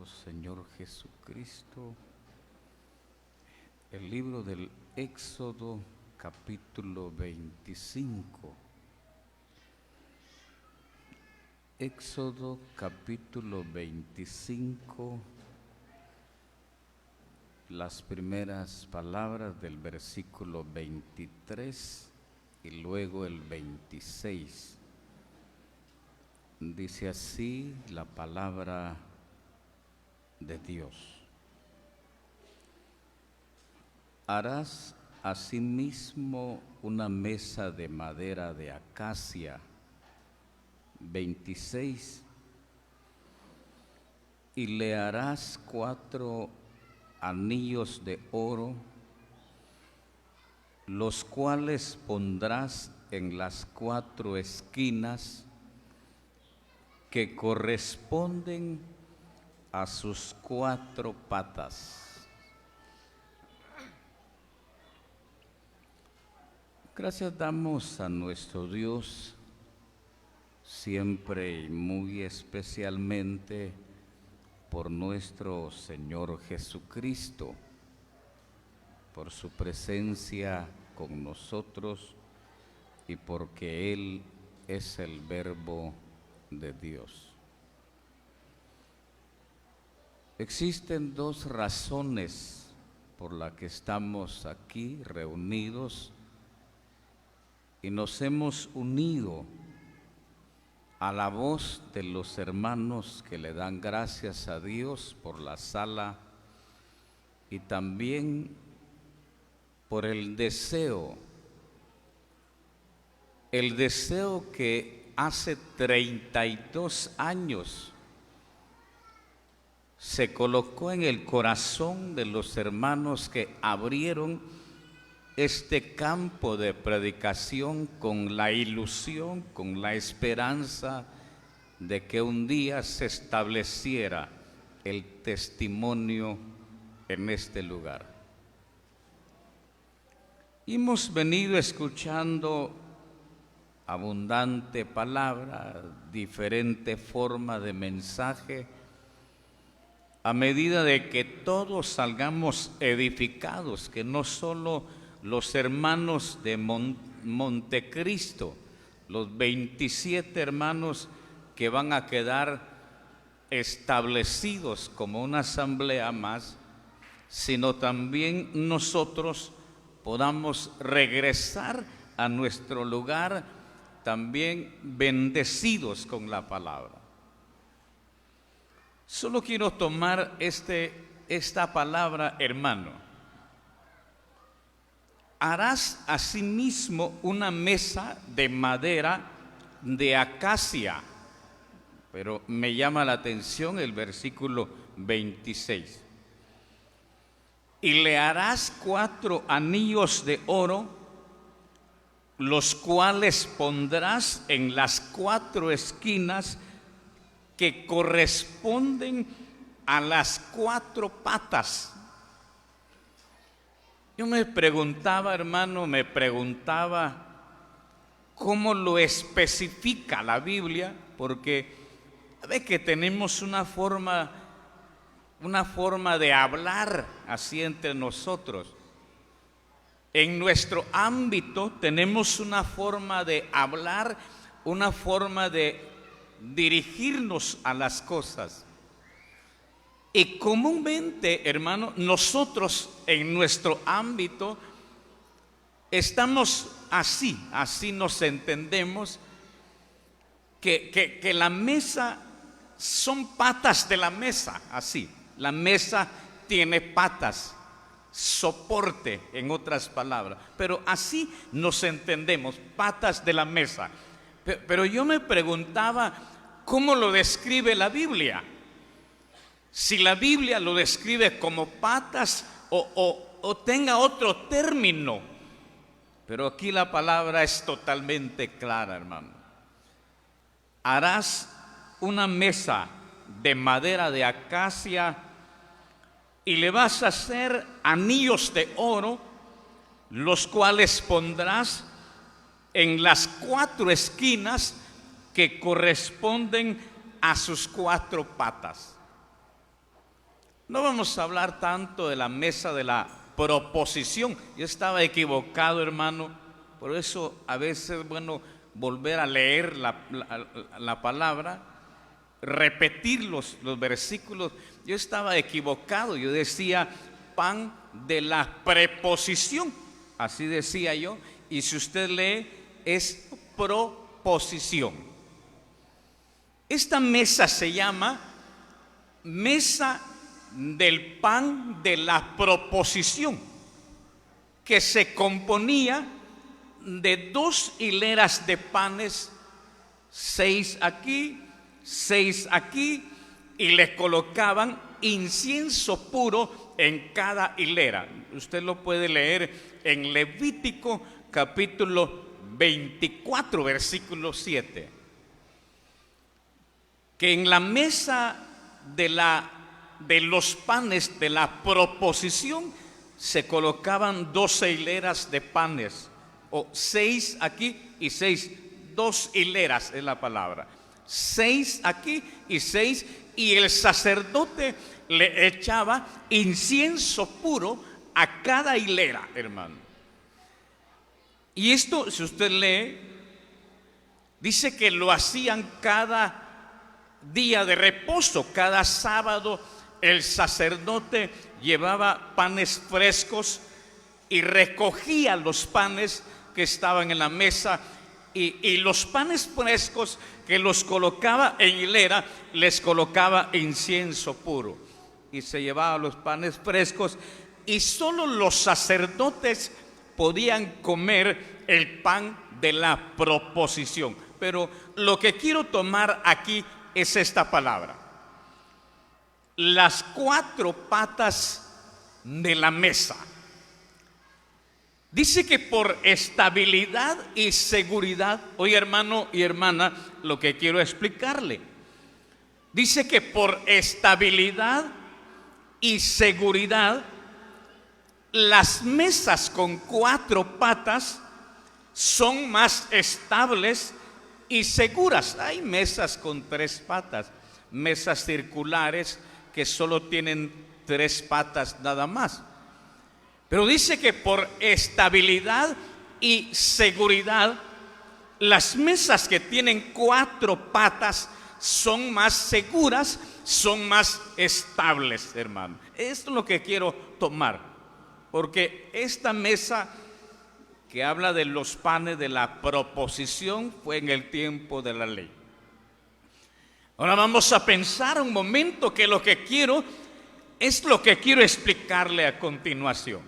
nuestro Señor Jesucristo, el libro del Éxodo, capítulo 25. Éxodo, capítulo 25, las primeras palabras del versículo 23 y luego el 26. Dice así la palabra de Dios. Harás asimismo una mesa de madera de acacia. 26. Y le harás 4 anillos de oro, los cuales pondrás en las 4 esquinas que corresponden a sus 4 patas. Gracias damos a nuestro Dios, siempre y muy especialmente por nuestro Señor Jesucristo, por su presencia con nosotros y porque Él es el Verbo de Dios. Existen 2 razones por las que estamos aquí reunidos y nos hemos unido a la voz de los hermanos que le dan gracias a Dios por la sala y también por el deseo que hace 32 años se colocó en el corazón de los hermanos que abrieron este campo de predicación con la ilusión, con la esperanza de que un día se estableciera el testimonio en este lugar. Hemos venido escuchando abundante palabra, diferente forma de mensaje, a medida de que todos salgamos edificados, que no solo los hermanos de Montecristo, los 27 hermanos que van a quedar establecidos como una asamblea más, sino también nosotros podamos regresar a nuestro lugar también bendecidos con la palabra. Solo quiero tomar esta palabra, hermano. Harás asimismo una mesa de madera de acacia. Pero me llama la atención el versículo 26. Y le harás 4 anillos de oro, los cuales pondrás en las 4 esquinas que corresponden a las 4 patas. Yo me preguntaba, hermano, cómo lo especifica la Biblia, porque ve que tenemos una forma de hablar así entre nosotros. En nuestro ámbito tenemos una forma de hablar, una forma de dirigirnos a las cosas. Y comúnmente, hermano, nosotros en nuestro ámbito estamos así nos entendemos, que la mesa son patas de la mesa, así. La mesa tiene patas, soporte, en otras palabras, pero así nos entendemos, patas de la mesa. Pero yo me preguntaba, ¿cómo lo describe la Biblia? Si la Biblia lo describe como patas o tenga otro término, pero aquí la palabra es totalmente clara, hermano. Harás una mesa de madera de acacia y le vas a hacer anillos de oro, los cuales pondrás en las 4 esquinas que corresponden a sus 4 patas. No vamos a hablar tanto de la mesa de la proposición. Yo estaba equivocado, hermano. Por eso a veces es bueno volver a leer la palabra, repetir los versículos. Yo estaba equivocado. Yo decía pan de la preposición. Así decía yo. Y si usted lee, es proposición. Esta mesa se llama mesa del pan de la proposición, que se componía de 2 hileras de panes, 6 aquí, 6 aquí, y le colocaban incienso puro en cada hilera. Usted lo puede leer en Levítico capítulo 24, versículo 7. Que en la mesa de los panes de la proposición se colocaban 12 hileras de panes, o 6 aquí y 6, 2 hileras es la palabra, 6 aquí y 6, y el sacerdote le echaba incienso puro a cada hilera, hermano. Y esto, si usted lee, dice que lo hacían cada día de reposo. Cada sábado el sacerdote llevaba panes frescos y recogía los panes que estaban en la mesa, y los panes frescos que los colocaba en hilera, les colocaba incienso puro, y se llevaba los panes frescos, y solo los sacerdotes podían comer el pan de la proposición. Pero lo que quiero tomar aquí es esta palabra: las 4 patas de la mesa. Dice que por estabilidad y seguridad. Oye, hermano y hermana, lo que quiero explicarle. Dice que por estabilidad y seguridad, las mesas con 4 patas son más estables y seguras. Hay mesas con 3 patas, mesas circulares que solo tienen 3 patas nada más. Pero dice que por estabilidad y seguridad, las mesas que tienen 4 patas son más seguras, son más estables, hermano. Esto es lo que quiero tomar, porque esta mesa que habla de los panes de la proposición fue en el tiempo de la ley. Ahora vamos a pensar un momento que lo que quiero es lo que quiero explicarle a continuación.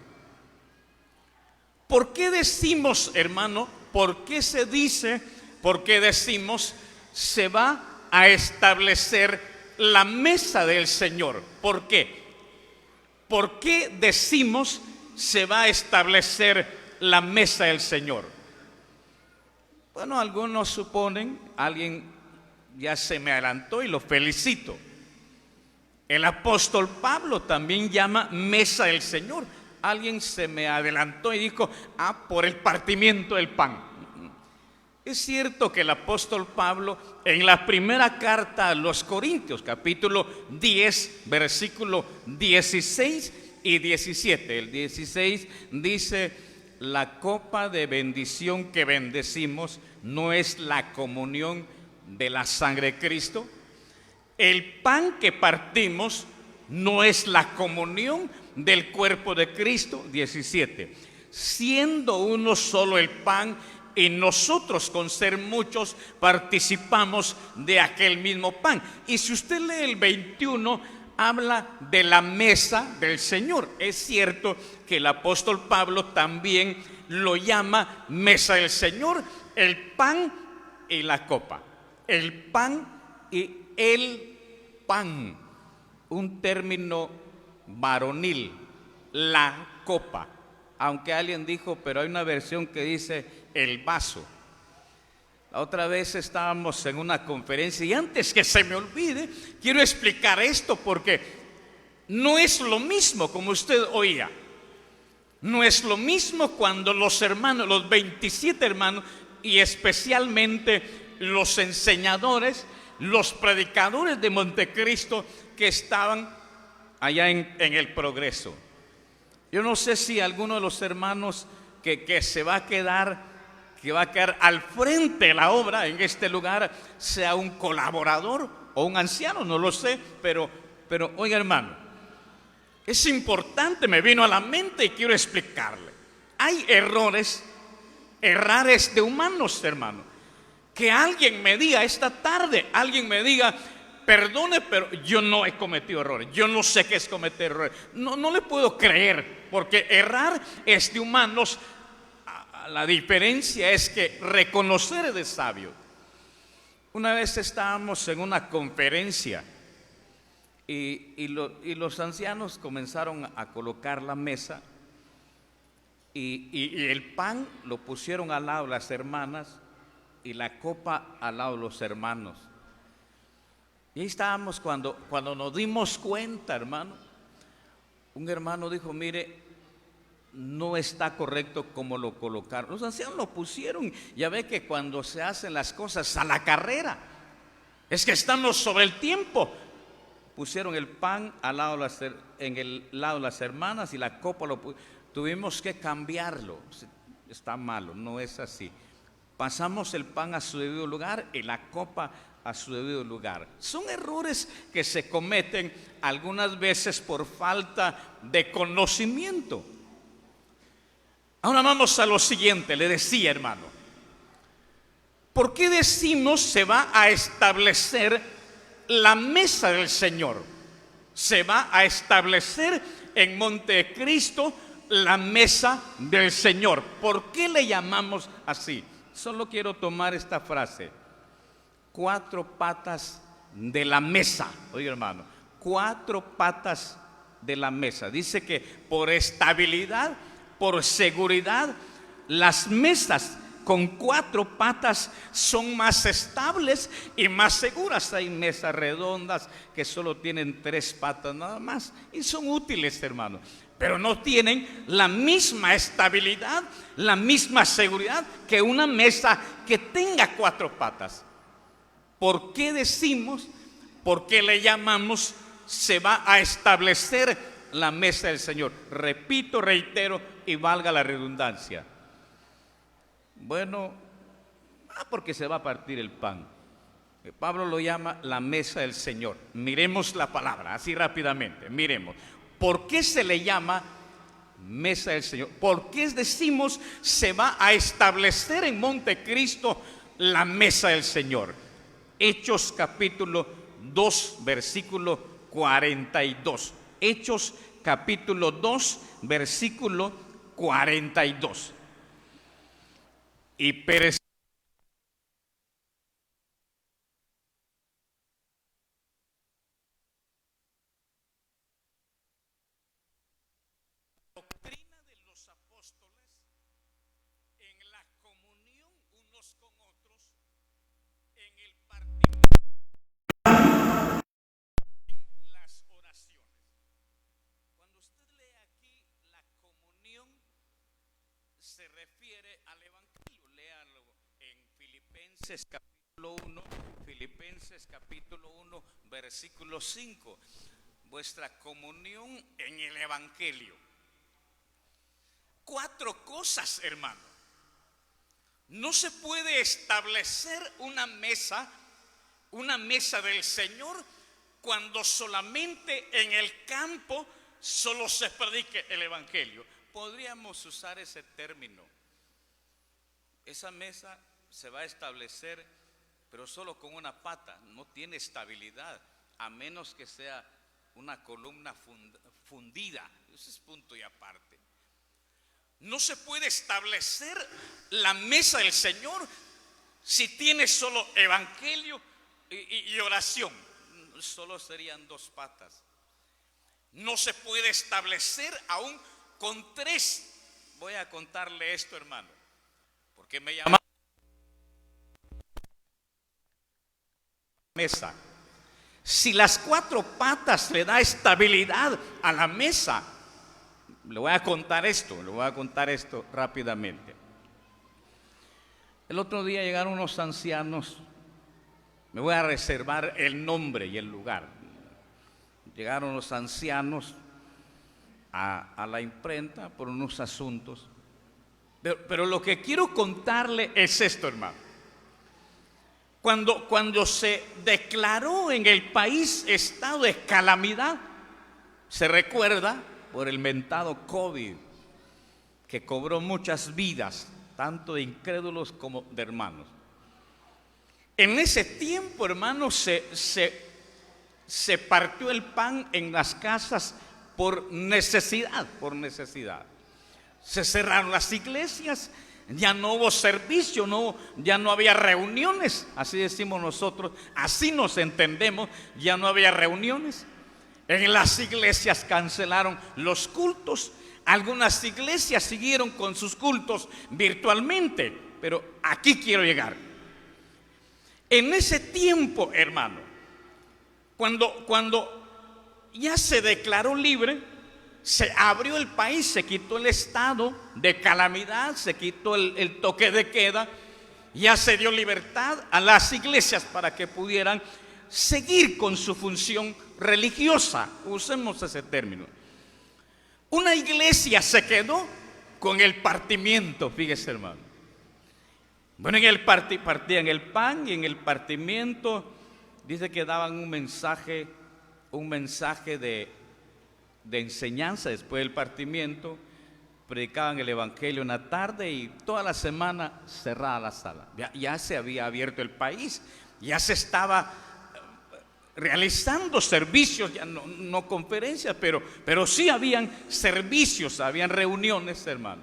¿Por qué decimos, hermano? ¿Por qué se dice? ¿Por qué decimos se va a establecer la mesa del Señor? ¿Por qué? ¿Por qué decimos se va a establecer la mesa del Señor? Bueno, algunos suponen, alguien ya se me adelantó y lo felicito. El apóstol Pablo también llama mesa del Señor. Alguien se me adelantó y dijo, por el partimiento del pan. Es cierto que el apóstol Pablo en la primera carta a los Corintios, capítulo 10, versículo 16 y 17. El 16 dice: la copa de bendición que bendecimos no es la comunión de la sangre de Cristo. El pan que partimos no es la comunión del cuerpo de Cristo. 17. Siendo uno solo el pan, y nosotros con ser muchos participamos de aquel mismo pan. Y si usted lee el 21, habla de la mesa del Señor. Es cierto que el apóstol Pablo también lo llama mesa del Señor, el pan y la copa. El pan y el pan, un término varonil, la copa. Aunque alguien dijo, pero hay una versión que dice el vaso. La otra vez estábamos en una conferencia, y antes que se me olvide, quiero explicar esto, porque no es lo mismo como usted oía. No es lo mismo cuando los hermanos, los 27 hermanos, y especialmente los enseñadores, los predicadores de Montecristo que estaban allá en el Progreso. Yo no sé si alguno de los hermanos que se va a quedar, que va a quedar al frente de la obra en este lugar, sea un colaborador o un anciano, no lo sé, pero oiga, hermano, es importante, me vino a la mente y quiero explicarle. Hay errores de humanos, hermano. Que alguien me diga esta tarde, alguien me diga: perdone, pero yo no he cometido errores, yo no sé qué es cometer errores. No le puedo creer, porque errar es de humanos. La diferencia es que reconocer es de sabio. Una vez estábamos en una conferencia y los ancianos comenzaron a colocar la mesa y el pan lo pusieron al lado de las hermanas y la copa al lado de los hermanos. Y ahí estábamos cuando nos dimos cuenta, hermano. Un hermano dijo: mire, no está correcto como lo colocaron. Los ancianos lo pusieron. Ya ve que cuando se hacen las cosas a la carrera, es que estamos sobre el tiempo. Pusieron el pan al lado en el lado de las hermanas y la copa tuvimos que cambiarlo. Está malo, no es así. Pasamos el pan a su debido lugar y la copa a su debido lugar. Son errores que se cometen algunas veces por falta de conocimiento. Ahora vamos a lo siguiente. Le decía, hermano, ¿por qué decimos se va a establecer la mesa del Señor? Se va a establecer en Montecristo la mesa del Señor. ¿Por qué le llamamos así? Solo quiero tomar esta frase: 4 patas de la mesa. Oye, hermano, 4 patas de la mesa. Dice que por estabilidad, por seguridad, las mesas con 4 patas son más estables y más seguras. Hay mesas redondas que solo tienen 3 patas nada más y son útiles, hermano, pero no tienen la misma estabilidad, la misma seguridad que una mesa que tenga 4 patas. ¿Por qué decimos, por qué le llamamos se va a establecer la mesa del Señor? Repito, reitero y valga la redundancia. Bueno, porque se va a partir el pan. Pablo lo llama la mesa del Señor. Miremos la palabra, así rápidamente, miremos. ¿Por qué se le llama mesa del Señor? ¿Por qué decimos se va a establecer en Montecristo la mesa del Señor? Hechos capítulo 2, versículo 42. Hechos capítulo 2, versículo 42. Y pereció la doctrina de los apóstoles, en la comunión unos con otros, en el particular, en las oraciones. Cuando usted lee aquí la comunión, se refiere al Evangelio. Léalo en Filipenses capítulo 1, Filipenses capítulo 1, versículo 5. Vuestra comunión en el Evangelio. 4 cosas, hermano. No se puede establecer una mesa del Señor cuando solamente en el campo solo se predique el Evangelio. Podríamos usar ese término. Esa mesa se va a establecer, pero solo con una pata. No tiene estabilidad, a menos que sea una columna fundida. Ese es punto y aparte. No se puede establecer la mesa del Señor si tiene solo evangelio y oración. Solo serían 2 patas. No se puede establecer aún con 3. Voy a contarle esto, hermano, porque me llama mesa. Si las 4 patas le da estabilidad a la mesa, le voy a contar esto rápidamente. El otro día llegaron unos ancianos, me voy a reservar el nombre y el lugar. Llegaron los ancianos a la imprenta por unos asuntos. Pero lo que quiero contarle es esto, hermano. Cuando se declaró en el país estado de calamidad, se recuerda por el mentado COVID, que cobró muchas vidas, tanto de incrédulos como de hermanos. En ese tiempo, hermanos, se partió el pan en las casas por necesidad, Se cerraron las iglesias, ya no hubo servicio, ya no había reuniones, así decimos nosotros, así nos entendemos, ya no había reuniones. En las iglesias cancelaron los cultos, algunas iglesias siguieron con sus cultos virtualmente, pero aquí quiero llegar. En ese tiempo, hermano, cuando ya se declaró libre, se abrió el país, se quitó el estado de calamidad, se quitó el toque de queda, ya se dio libertad a las iglesias para que pudieran seguir con su función religiosa, usemos ese término. Una iglesia se quedó con el partimiento, fíjese, hermano. Bueno, partían el pan, y en el partimiento dice que daban un mensaje de enseñanza. Después del partimiento predicaban el evangelio en la tarde, y toda la semana cerrada la sala. Ya se había abierto el país, ya se estaba realizando servicios, ya no conferencias, pero sí habían servicios, habían reuniones, hermano.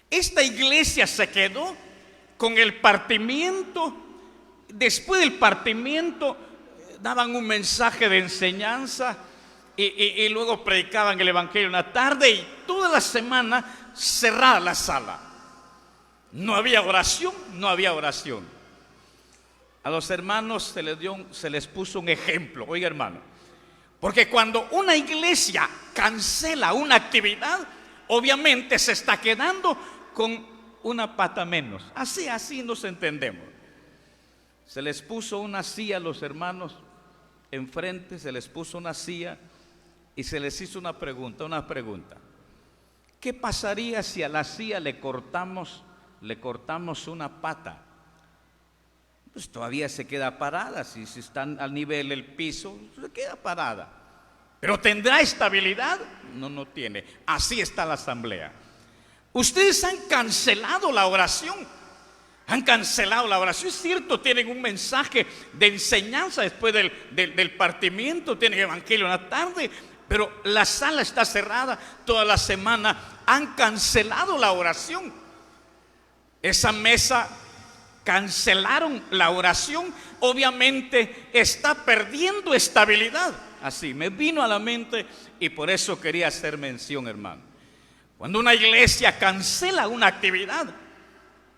Esta iglesia se quedó con el partimiento. Después del partimiento daban un mensaje de enseñanza, y luego predicaban el evangelio en la tarde, y toda la semana cerrada la sala. No había oración. A los hermanos se les puso un ejemplo. Oiga, hermano, porque cuando una iglesia cancela una actividad, obviamente se está quedando con una pata menos. Así nos entendemos. Se les puso una silla a los hermanos enfrente, se les puso una silla y se les hizo una pregunta. ¿Qué pasaría si a la silla le cortamos una pata? Pues todavía se queda parada. Si están al nivel del piso, se queda parada. ¿Pero tendrá estabilidad? No tiene. Así está la asamblea. Ustedes han cancelado la oración. Es cierto, tienen un mensaje de enseñanza después del partimiento, tienen evangelio en la tarde, pero la sala está cerrada toda la semana. Han cancelado la oración. Esa mesa cancelaron la oración, obviamente está perdiendo estabilidad. Así me vino a la mente, y por eso quería hacer mención, hermano. Cuando una iglesia cancela una actividad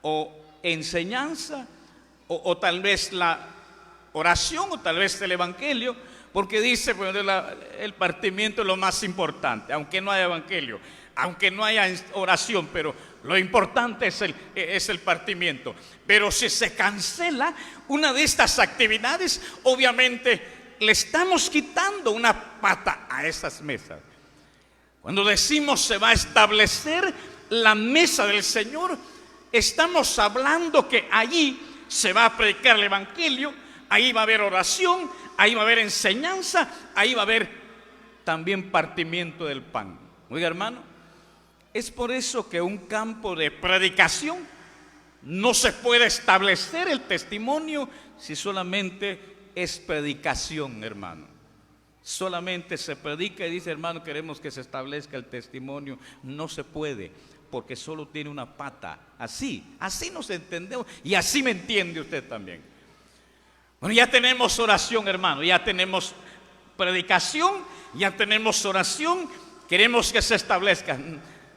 o enseñanza, o tal vez la oración, o tal vez el evangelio, porque dice, bueno, el partimiento es lo más importante, aunque no haya evangelio, aunque no haya oración, pero lo importante es el partimiento. Pero si se cancela una de estas actividades, obviamente le estamos quitando una pata a esas mesas. Cuando decimos se va a establecer la mesa del Señor, estamos hablando que allí se va a predicar el evangelio, ahí va a haber oración, ahí va a haber enseñanza, ahí va a haber también partimiento del pan. Oiga, hermano, es por eso que un campo de predicación no se puede establecer el testimonio si solamente es predicación, hermano. Solamente se predica y dice, hermano, queremos que se establezca el testimonio. No se puede, porque solo tiene una pata. Así nos entendemos, y así me entiende usted también. Bueno, ya tenemos oración, hermano, ya tenemos predicación, ya tenemos oración, queremos que se establezca.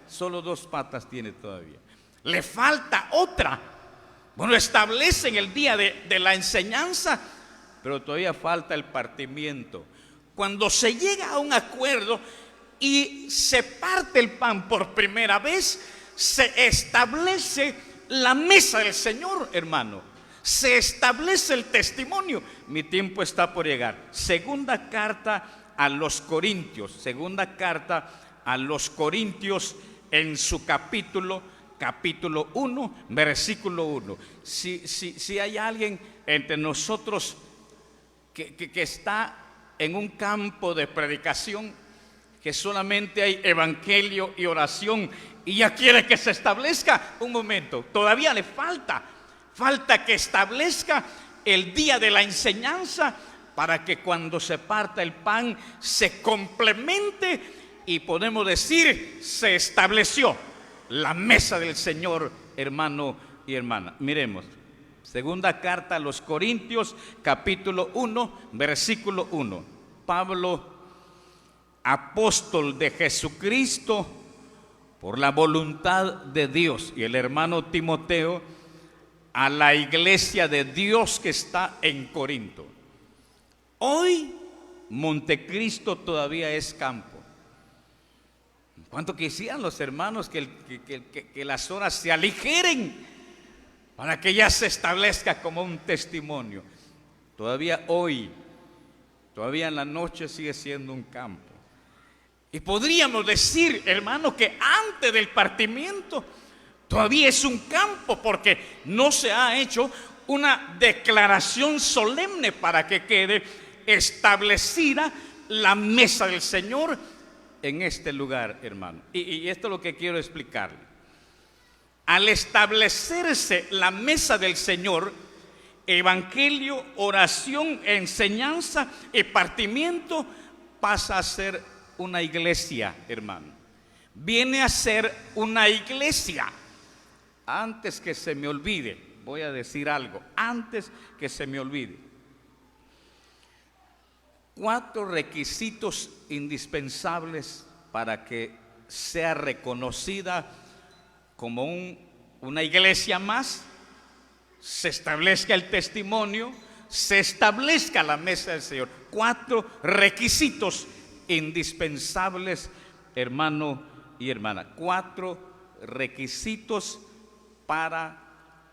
Solo dos patas tiene todavía. Le falta otra. Bueno, establecen el día de la enseñanza, pero todavía falta el partimiento. Cuando se llega a un acuerdo y se parte el pan por primera vez, se establece la mesa del Señor, hermano. Se establece el testimonio. Mi tiempo está por llegar. Segunda carta a los Corintios, segunda carta a los Corintios en su capítulo 1, versículo 1. Si hay alguien entre nosotros que está en un campo de predicación, que solamente hay evangelio y oración, y ya quiere que se establezca, un momento, todavía le falta que establezca el día de la enseñanza, para que cuando se parta el pan se complemente y podemos decir, se estableció la mesa del Señor, hermano y hermana. Miremos, segunda carta a los Corintios, capítulo 1, versículo 1. Pablo, apóstol de Jesucristo por la voluntad de Dios, y el hermano Timoteo, a la iglesia de Dios que está en Corinto. Hoy Montecristo todavía es campo. ¿Cuánto quisieran los hermanos que las horas se aligeren para que ya se establezca como un testimonio? Todavía hoy, todavía en la noche sigue siendo un campo. Y podríamos decir, hermano, que antes del partimiento todavía es un campo, porque no se ha hecho una declaración solemne para que quede establecida la mesa del Señor en este lugar, hermano. Y esto es lo que quiero explicarle. Al establecerse la mesa del Señor, evangelio, oración, enseñanza y partimiento pasa a ser una iglesia, hermano. Viene a ser una iglesia. Antes que se me olvide, voy a decir algo, antes que se me olvide. 4 requisitos indispensables para que sea reconocida como una iglesia más, se establezca el testimonio, se establezca la mesa del Señor. 4 requisitos indispensables, hermano y hermana. 4 requisitos para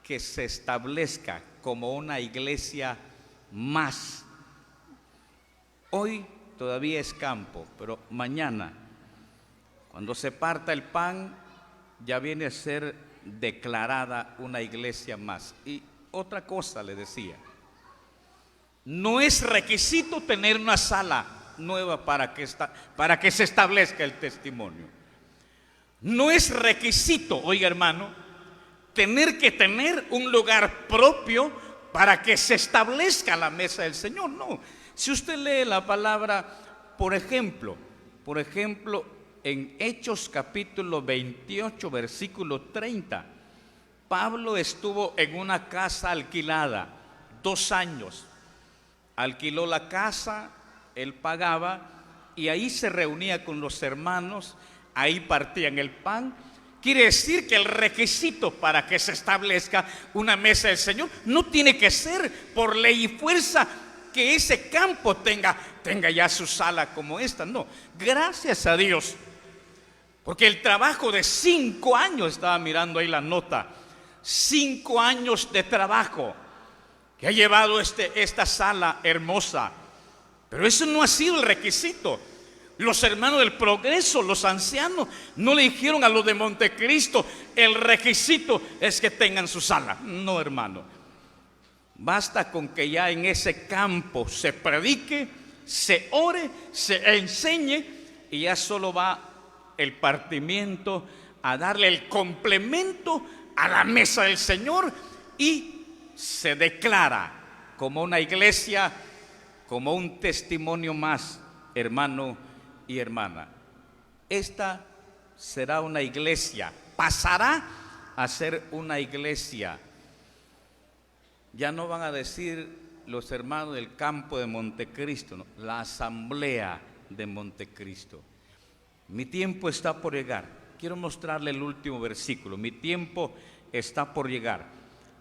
que se establezca como una iglesia más. Hoy todavía es campo, pero mañana, cuando se parta el pan, ya viene a ser declarada una iglesia más. Y otra cosa le decía, no es requisito tener una sala nueva para que se establezca el testimonio. No es requisito, oiga hermano, tener un lugar propio para que se establezca la mesa del Señor. No. Si usted lee la palabra, por ejemplo, en Hechos capítulo 28, versículo 30, Pablo estuvo en una casa alquilada 2 años. Alquiló la casa, él pagaba, y ahí se reunía con los hermanos, ahí partían el pan. Quiere decir que el requisito para que se establezca una mesa del Señor no tiene que ser por ley y fuerza que ese campo tenga ya su sala como esta. No, gracias a Dios, porque el trabajo de 5 años, estaba mirando ahí la nota, 5 años de trabajo que ha llevado esta sala hermosa. Pero eso no ha sido el requisito. Los hermanos del Progreso, los ancianos, no le dijeron a los de Montecristo, el requisito es que tengan su sala. No, hermano. Basta con que ya en ese campo se predique, se ore, se enseñe, y ya solo va el partimiento a darle el complemento a la mesa del Señor, y se declara como una iglesia, como un testimonio más, hermano y hermana. Esta será una iglesia, pasará a ser una iglesia. Ya no van a decir los hermanos del campo de Montecristo, no, la asamblea de Montecristo. Mi tiempo está por llegar. Quiero mostrarle el último versículo. Mi tiempo está por llegar.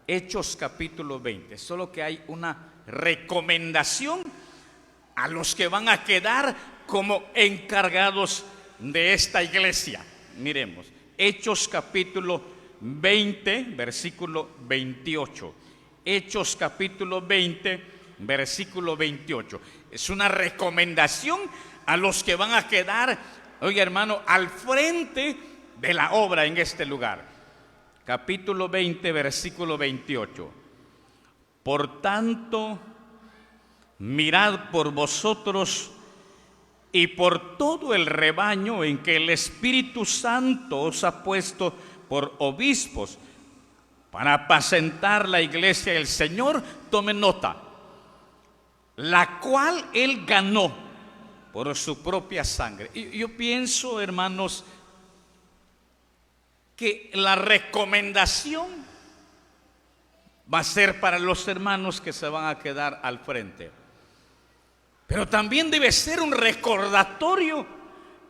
Hechos capítulo 20. Solo que hay una recomendación a los que van a quedar como encargados de esta iglesia. Miremos, Hechos capítulo 20, versículo 28. Hechos capítulo 20, versículo 28. Es una recomendación a los que van a quedar, oiga hermano, al frente de la obra en este lugar. Capítulo 20, versículo 28. Por tanto, mirad por vosotros y por todo el rebaño en que el Espíritu Santo os ha puesto por obispos para apacentar la iglesia del Señor. Tomen nota, la cual Él ganó por su propia sangre. Y yo pienso, hermanos, que la recomendación va a ser para los hermanos que se van a quedar al frente. Pero también debe ser un recordatorio.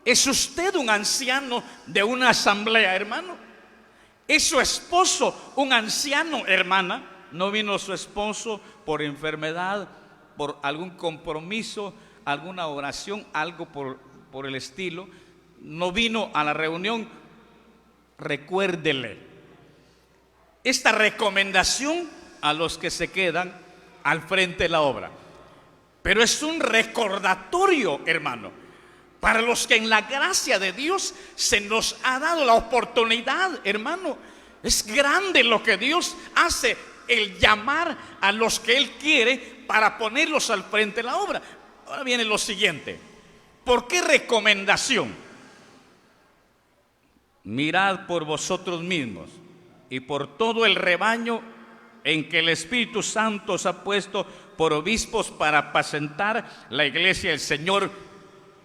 ¿Es usted un anciano de una asamblea, hermano? ¿Es su esposo un anciano, hermana? ¿No vino su esposo por enfermedad, por algún compromiso, alguna oración, algo por el estilo? ¿No vino a la reunión? Recuérdele esta recomendación a los que se quedan al frente de la obra. Pero es un recordatorio, hermano, para los que en la gracia de Dios se nos ha dado la oportunidad, hermano. Es grande lo que Dios hace, el llamar a los que Él quiere para ponerlos al frente de la obra. Ahora viene lo siguiente. ¿Por qué recomendación? Mirad por vosotros mismos y por todo el rebaño en que el Espíritu Santo os ha puesto por obispos para apacentar la iglesia del Señor,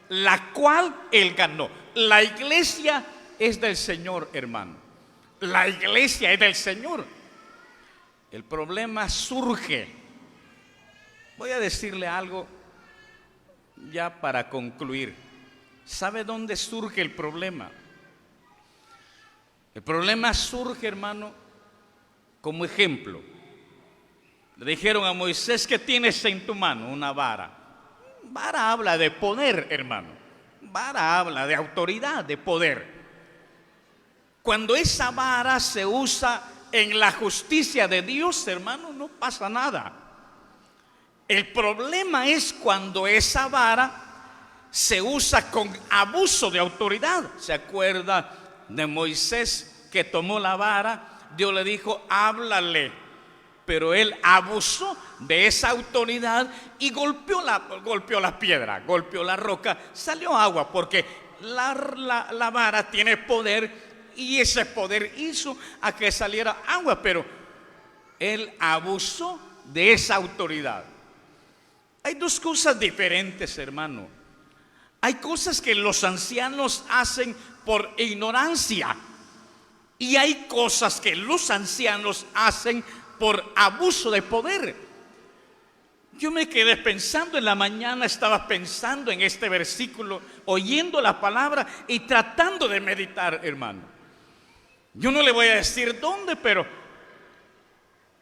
la cual Él ganó. La iglesia es del Señor, hermano. La iglesia es del Señor. El problema surge. Voy a decirle algo ya para concluir. ¿Sabe dónde surge el problema? El problema surge, hermano, como ejemplo. Le dijeron a Moisés: ¿qué tienes en tu mano? Una vara. Vara habla de poder, hermano. Vara habla de autoridad, de poder. Cuando esa vara se usa en la justicia de Dios, hermano, no pasa nada. El problema es cuando esa vara se usa con abuso de autoridad. ¿Se acuerda de Moisés que tomó la vara? Dios le dijo: háblale. Pero él abusó de esa autoridad y golpeó la piedra, golpeó la roca, salió agua, porque la vara tiene poder y ese poder hizo a que saliera agua, pero él abusó de esa autoridad. Hay dos cosas diferentes, hermano. Hay cosas que los ancianos hacen por ignorancia y hay cosas que los ancianos hacen por abuso de poder. Yo me quedé pensando en la mañana, estaba pensando en este versículo, oyendo la palabra y tratando de meditar, hermano. Yo no le voy a decir dónde, pero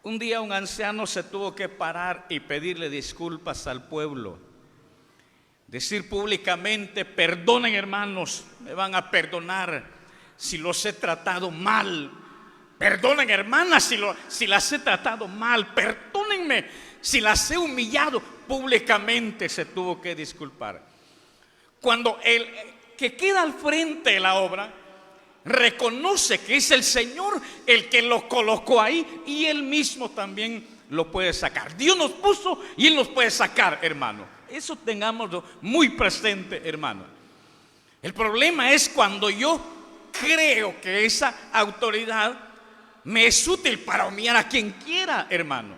un día un anciano se tuvo que parar y pedirle disculpas al pueblo. Decir públicamente: perdonen, hermanos, me van a perdonar si los he tratado mal. Perdonen, hermanas, si las he tratado mal. Perdónenme si las he humillado. Públicamente se tuvo que disculpar. Cuando el que queda al frente de la obra reconoce que es el Señor el que lo colocó ahí, y Él mismo también lo puede sacar. Dios nos puso y Él nos puede sacar, hermano. Eso tengámoslo muy presente, hermano. El problema es cuando yo creo que esa autoridad me es útil para humillar a quien quiera, hermano.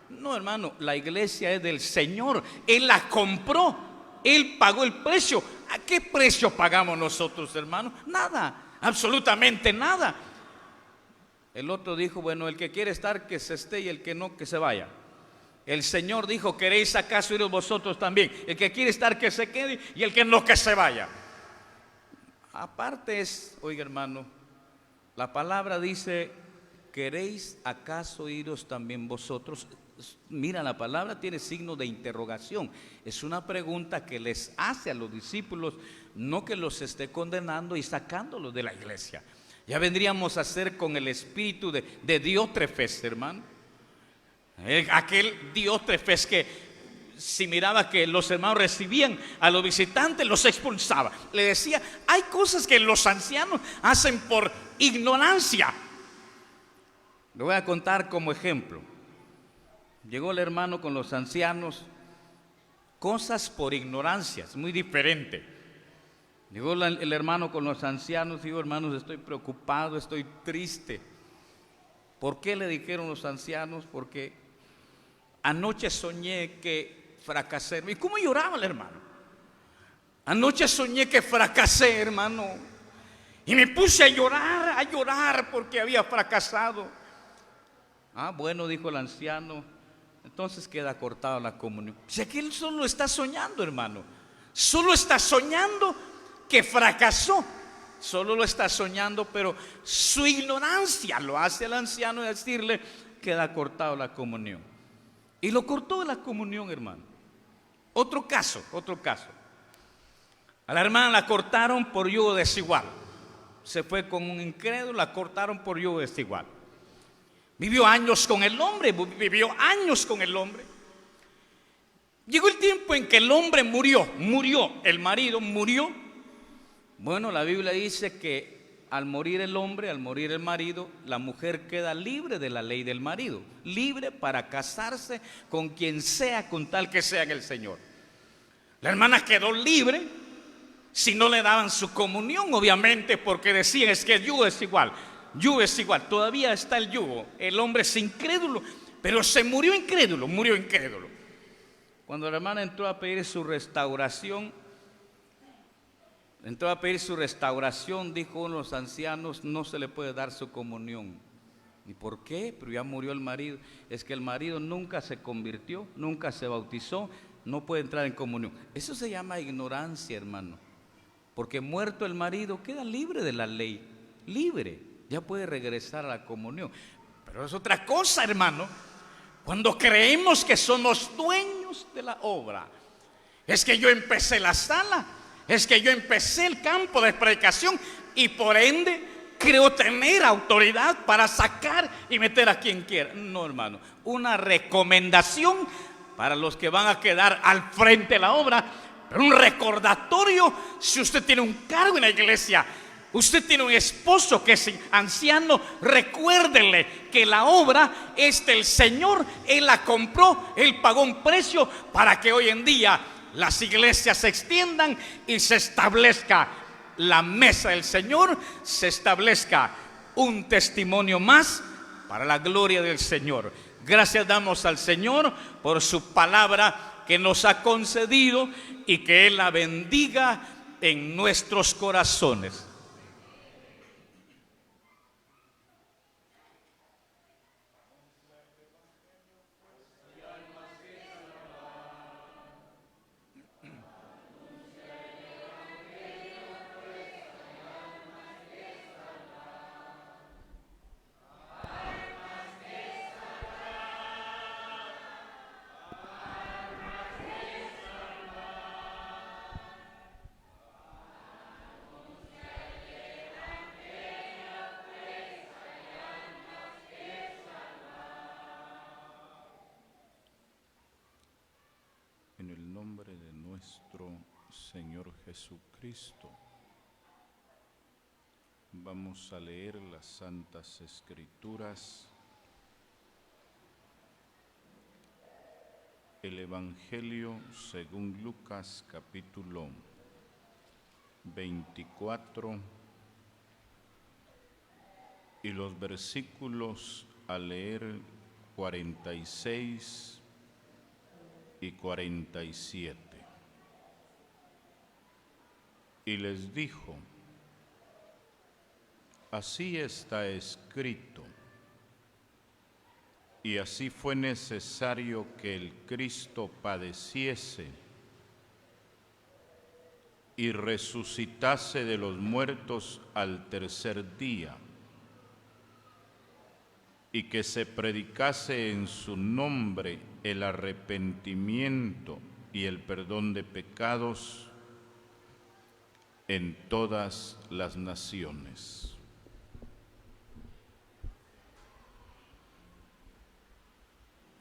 No, hermano, la iglesia es del Señor. Él la compró, Él pagó el precio. ¿A qué precio pagamos nosotros, hermano? Nada, absolutamente nada. El otro dijo: bueno, el que quiere estar, que se esté, y el que no, que se vaya. El Señor dijo: ¿queréis acaso iros vosotros también? El que quiere estar, que se quede, y el que no, que se vaya. Aparte es, oiga, hermano, la palabra dice: ¿queréis acaso iros también vosotros? Mira, la palabra tiene signo de interrogación. Es una pregunta que les hace a los discípulos, no que los esté condenando y sacándolos de la iglesia. Ya vendríamos a hacer con el espíritu de Diótrefes, hermano. Aquel Diótrefes que si miraba que los hermanos recibían a los visitantes, los expulsaba. Le decía, hay cosas que los ancianos hacen por ignorancia. Le voy a contar como ejemplo. Llegó el hermano con los ancianos, cosas por ignorancia, es muy diferente. Llegó el hermano con los ancianos, dijo, hermanos, estoy preocupado, estoy triste. ¿Por qué le dijeron los ancianos? Porque anoche soñé que fracasé. ¿Y cómo lloraba el hermano? Anoche soñé que fracasé, hermano. Y me puse a llorar porque había fracasado. Ah, bueno, dijo el anciano, entonces queda cortada la comunión. Si aquí él solo está soñando, hermano. Solo está soñando que fracasó. Solo lo está soñando, pero su ignorancia lo hace al anciano decirle, queda cortada la comunión. Y lo cortó de la comunión, hermano. Otro caso. A la hermana la cortaron por yugo desigual. Se fue con un incrédulo, la cortaron por yugo desigual. Vivió años con el hombre. Llegó el tiempo en que el hombre murió, el marido murió. Bueno, la Biblia dice que al morir el hombre, al morir el marido, la mujer queda libre de la ley del marido, libre para casarse con quien sea, con tal que sea en el Señor. La hermana quedó libre si no le daban su comunión, obviamente, porque decían, es que el yugo es igual. Todavía está el yugo. El hombre es incrédulo, pero se murió incrédulo. Cuando la hermana entró a pedir su restauración, dijo uno de los ancianos, no se le puede dar su comunión. ¿Y por qué? Pero ya murió el marido. Es que el marido nunca se convirtió, nunca se bautizó, no puede entrar en comunión. Eso se llama ignorancia, hermano. Porque muerto el marido queda libre de la ley, libre, ya puede regresar a la comunión. Pero es otra cosa, hermano, cuando creemos que somos dueños de la obra. Es que yo empecé la sala, es que yo empecé el campo de predicación y por ende creo tener autoridad para sacar y meter a quien quiera. No, hermano, una recomendación para los que van a quedar al frente de la obra. Pero un recordatorio, si usted tiene un cargo en la iglesia, usted tiene un esposo que es anciano, recuérdele que la obra es del Señor. Él la compró, Él pagó un precio para que hoy en día las iglesias se extiendan y se establezca la mesa del Señor, se establezca un testimonio más para la gloria del Señor. Gracias damos al Señor por su palabra que nos ha concedido y que Él la bendiga en nuestros corazones. En el nombre de nuestro Señor Jesucristo, vamos a leer las Santas Escrituras. El Evangelio según Lucas, capítulo 24, y los versículos a leer 46 y 47. Y les dijo: así está escrito, y así fue necesario que el Cristo padeciese y resucitase de los muertos al tercer día, y que se predicase en su nombre el arrepentimiento y el perdón de pecados en todas las naciones.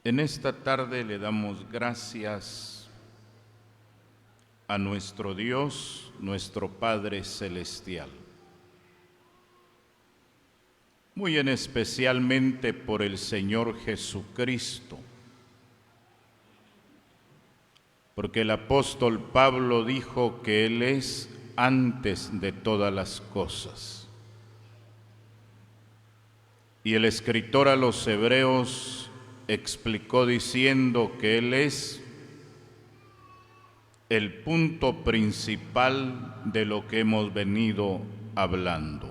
En esta tarde le damos gracias a nuestro Dios, nuestro Padre Celestial, muy en especialmente por el Señor Jesucristo, porque el apóstol Pablo dijo que Él es antes de todas las cosas. Y el escritor a los Hebreos explicó diciendo que Él es el punto principal de lo que hemos venido hablando.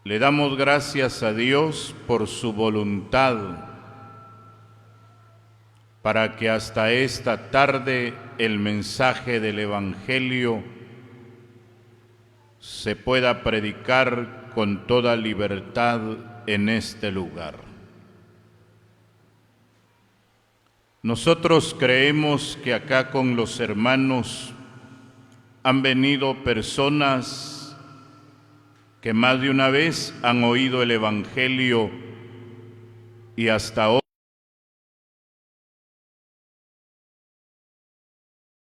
Le damos gracias a Dios por su voluntad para que hasta esta tarde el mensaje del Evangelio se pueda predicar con toda libertad en este lugar. Nosotros creemos que acá con los hermanos han venido personas que más de una vez han oído el Evangelio y hasta hoy